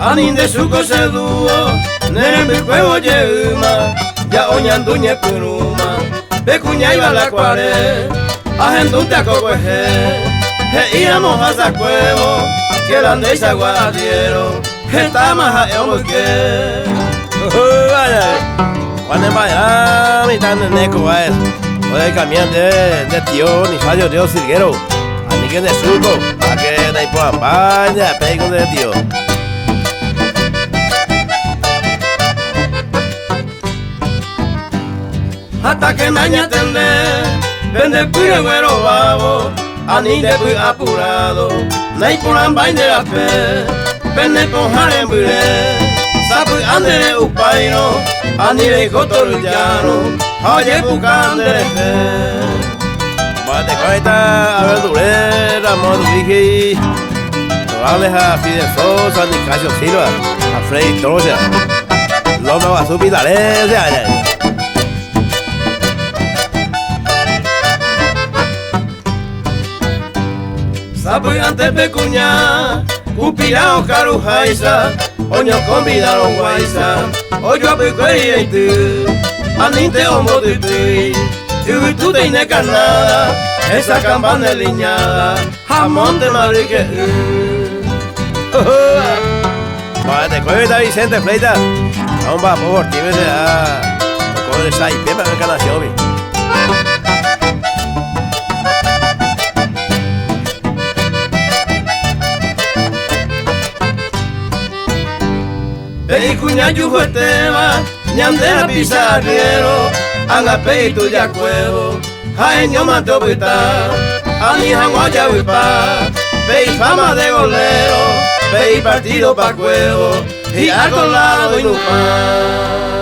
Anin de suko se duo, neren mi juego yeuma, ya oñanduñe puruma, becuña iba la cuare, agendunte a cocoeje, he íamos a sacuevo, que la andeisa guadiero, que tamaja eomoque. Cuando en Miami tan en eco a él, puede cambiar de tío ni fallo de silguero, a mí que de suco, a que de puedan vaya, pego de tío. Hasta que naña tende, vende pure güero babo, ani de pui apurado, nay puran bain de la fe, vende ponjar en bure, sapu andere upaino, ani de cotorullano, oye bucan de fe. Mate cuenta a verdurera, moduliki, Morales a Fidel Sosa, Nicasio Silva, a Freddy Troya, Loma va a subir la ley de allá. Sapu antes pecuña, upirao carujaisa, oño convidaron guaisa, oyo apicueri y tú, aninte homo de tú, tú te inecarnada, esa campana liñada, jamón de Madrid que Mate cuenta Vicente Fleita, vamos a por ti, vete a con esa IP para ver canción. Pecuña yujo esteba, ñandera pizarriero, agape y tuya cuevo, jaeño mato pita, ani janguaya huipa, pei fama de golero, pei partido pa cuevo, y al colado y nupa.